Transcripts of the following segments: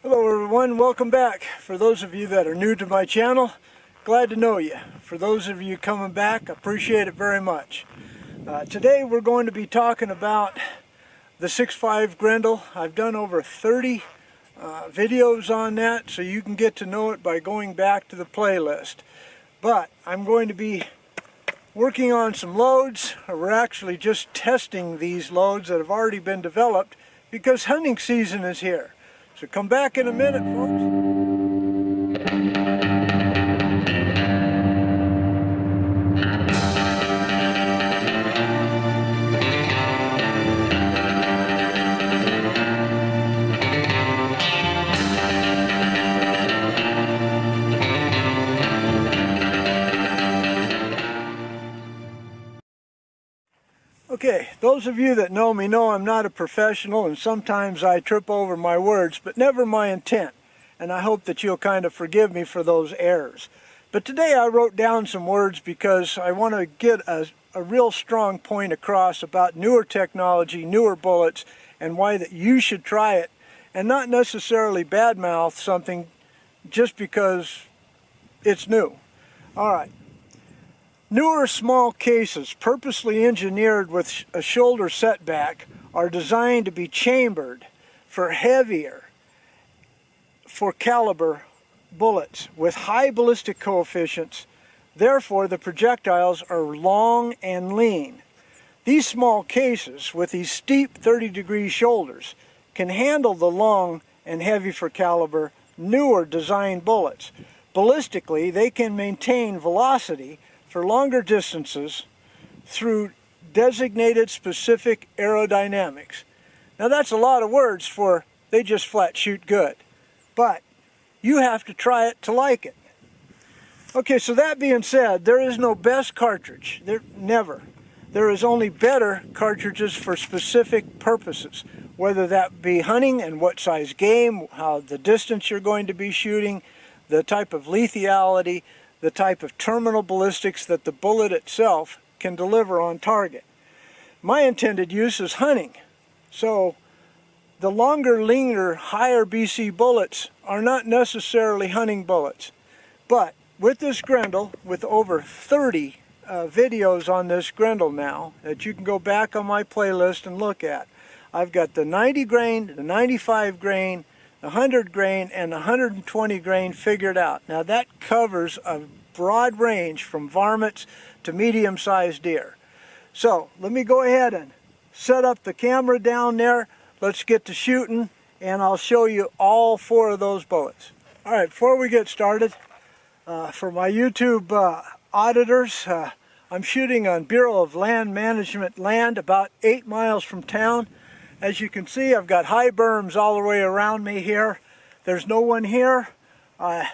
Hello everyone, welcome back. For those of you that are new to my channel, glad to know you. For those of you coming back, appreciate it very much. Today we're going to be talking about the 6.5 Grendel. I've done over 30 videos on that, so you can get to know it by going back to the playlist. But I'm going to be working on some loads. We're actually just testing these loads that have already been developed because hunting season is here. So come back in a minute, folks. Okay, those of you that know me know I'm not a professional and sometimes I trip over my words, but never my intent. And I hope that you'll kind of forgive me for those errors. But today I wrote down some words because I want to get a real strong point across about newer technology, newer bullets, and why that you should try it, and not necessarily badmouth something just because it's new. All right. Newer small cases, purposely engineered with a shoulder setback, are designed to be chambered for heavier, for caliber bullets with high ballistic coefficients. Therefore, the projectiles are long and lean. These small cases with these steep 30-degree shoulders can handle the long and heavy for caliber, newer design bullets. Ballistically, they can maintain velocity for longer distances through designated specific aerodynamics. Now that's a lot of words for they just flat shoot good, but you have to try it to like it. Okay, so that being said, there is no best cartridge. Never. There is only better cartridges for specific purposes, whether that be hunting and what size game, how the distance you're going to be shooting, the type of lethality, the type of terminal ballistics that the bullet itself can deliver on target. My intended use is hunting, so the longer, leaner, higher BC bullets are not necessarily hunting bullets. But with this Grendel, with over 30 videos on this Grendel now that you can go back on my playlist and look at, I've got the 90 grain, the 95 grain, 100 grain and 120 grain figured out. Now that covers a broad range from varmints to medium-sized deer. So let me go ahead and set up the camera down there. Let's get to shooting and I'll show you all 4 of those bullets. All right, before we get started, for my YouTube auditors, I'm shooting on Bureau of Land Management land about 8 miles from town. As you can see, I've got high berms all the way around me here. There's no one here. My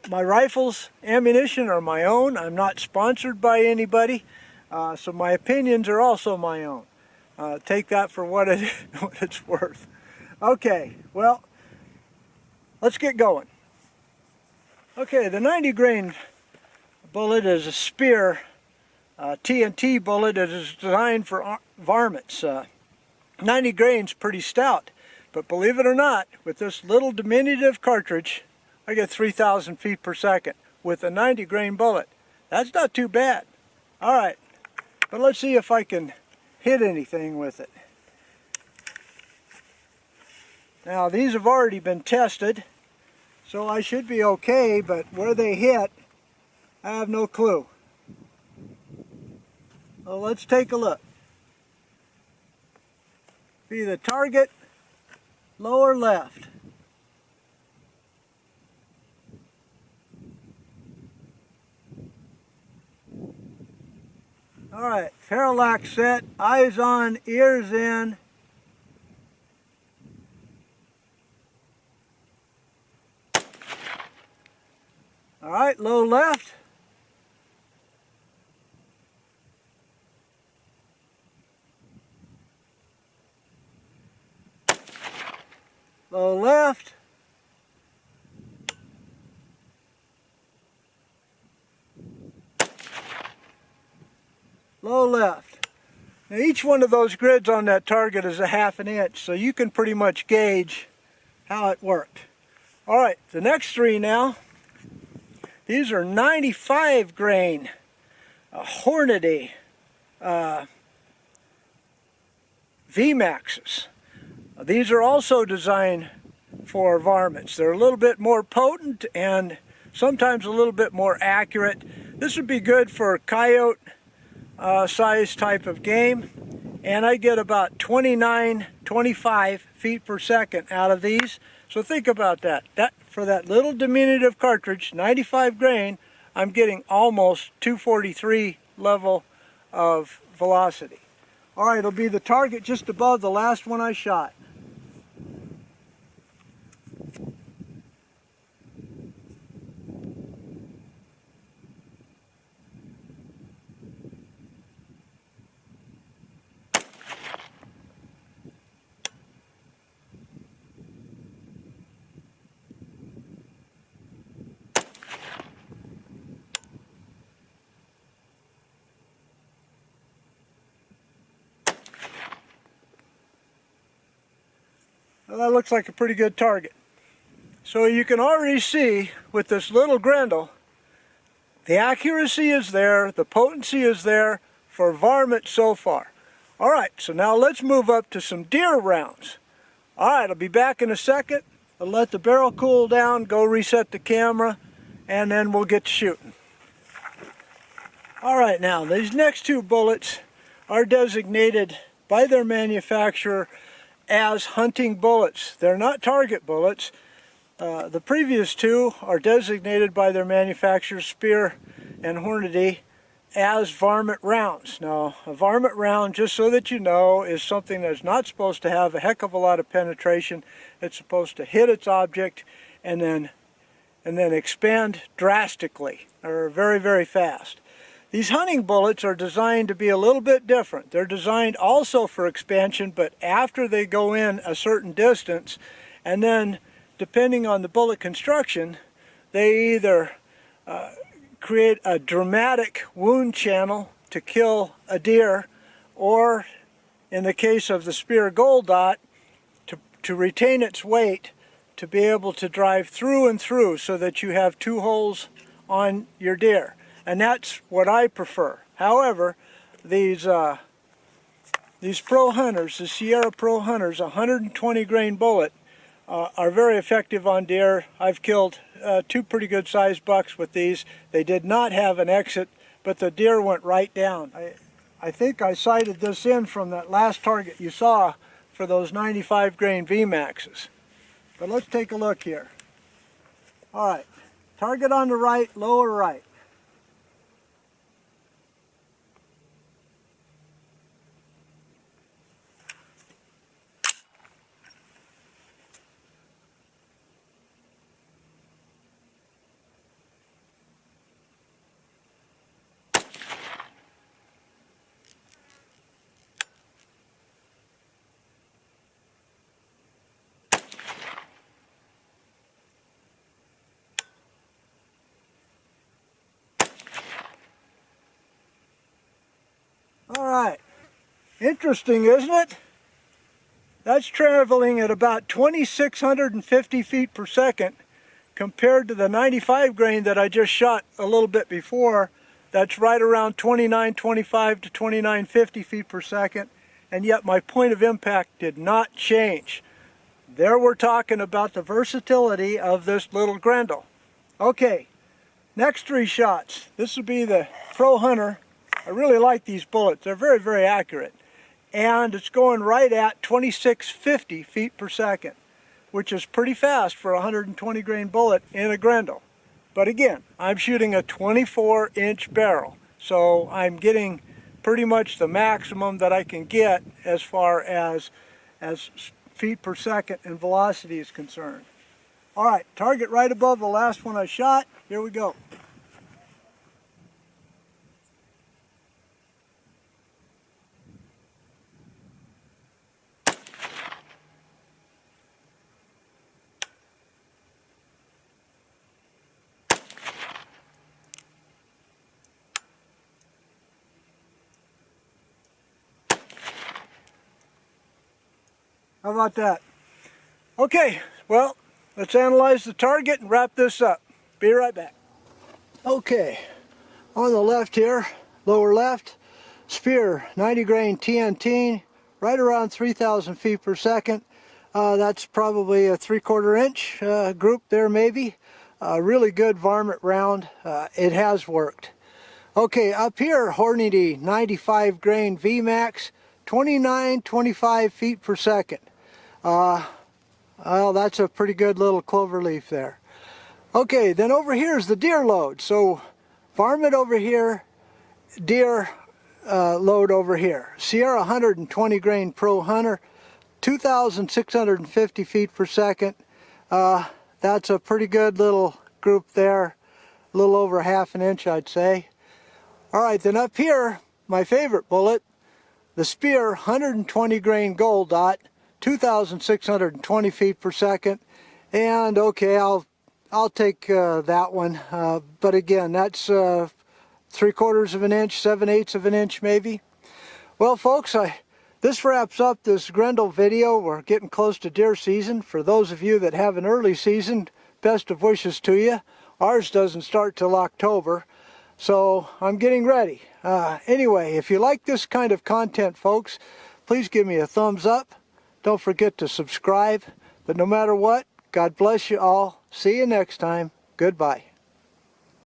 rifles, ammunition are my own. I'm not sponsored by anybody, so my opinions are also my own. Take that for what it's worth. Okay, well, let's get going. Okay, the 90 grain bullet is a spear TNT bullet that is designed for varmints. 90 grain's pretty stout, but believe it or not, with this little diminutive cartridge, I get 3,000 feet per second with a 90 grain bullet. That's not too bad. All right, but let's see if I can hit anything with it. Now these have already been tested, so I should be okay, but where they hit, I have no clue. Well, let's take a look. Be the target lower left. All right, parallax set, eyes on, ears in. All right, low left. Low left. Low left. Now each one of those grids on that target is a 1/2 inch, so you can pretty much gauge how it worked. All right, the next three now. These are 95 grain Hornady V-maxes. These are also designed for varmints. They're a little bit more potent and sometimes a little bit more accurate. This would be good for coyote size type of game, and I get about 25 feet per second out of these. So think about that. For that little diminutive cartridge, 95 grain, I'm getting almost 243 level of velocity. All right, it'll be the target just above the last one I shot. Well, that looks like a pretty good target. So you can already see with this little Grendel, the accuracy is there, the potency is there for varmint so far. All right, so now let's move up to some deer rounds. All right, I'll be back in a second. I'll let the barrel cool down, go reset the camera, and then we'll get to shooting. All right, now these next two bullets are designated by their manufacturer as hunting bullets. They're not target bullets. The previous two are designated by their manufacturer, Spear and Hornady, as varmint rounds. Now, a varmint round, just so that you know, is something that's not supposed to have a heck of a lot of penetration. It's supposed to hit its object and then expand drastically, or very, very fast. These hunting bullets are designed to be a little bit different. They're designed also for expansion, but after they go in a certain distance, and then depending on the bullet construction, they either create a dramatic wound channel to kill a deer, or in the case of the Spear Gold Dot, to retain its weight, to be able to drive through and through so that you have two holes on your deer. And that's what I prefer. However, these Pro Hunters, the Sierra Pro Hunters, 120 grain bullet, are very effective on deer. I've killed two pretty good sized bucks with these. They did not have an exit, but the deer went right down. I think I sighted this in from that last target you saw for those 95 grain V-maxes. But let's take a look here. All right, target on the right, lower right. All right, interesting, isn't it? That's traveling at about 2,650 feet per second compared to the 95 grain that I just shot a little bit before. That's right around 2925 to 2950 feet per second, and yet my point of impact did not change. There we're talking about the versatility of this little Grendel. Okay, next three shots. This will be the Pro Hunter. I really like these bullets. They're very, very accurate. And it's going right at 2650 feet per second, which is pretty fast for a 120 grain bullet in a Grendel. But again, I'm shooting a 24-inch barrel, so I'm getting pretty much the maximum that I can get as far as feet per second and velocity is concerned. All right, target right above the last one I shot. Here we go. How about that? Okay, well, Let's analyze the target and wrap this up. Be right back. Okay, on the left here, lower left, spear, 90 grain TNT, right around 3,000 feet per second. That's probably a 3/4 inch group there maybe. Really good varmint round. It has worked. Okay, up here, Hornady 95 grain V-max, 25 feet per second. Well, that's a pretty good little clover leaf there. Okay, then over here is the deer load. So varmint over here, deer load over here. Sierra 120 grain Pro Hunter, 2,650 feet per second. That's a pretty good little group there. A little over ½ an inch, I'd say. All right, then up here, my favorite bullet, the spear 120 grain Gold Dot, 2,620 feet per second. And okay, I'll take that one. But again, that's 3/4 of an inch, 7/8 of an inch maybe. Well, folks, this wraps up this Grendel video. We're getting close to deer season. For those of you that have an early season, best of wishes to you. Ours doesn't start till October, so I'm getting ready. Anyway, if you like this kind of content, folks, please give me a thumbs up. Don't forget to subscribe. But no matter what, God bless you all. See you next time. Goodbye.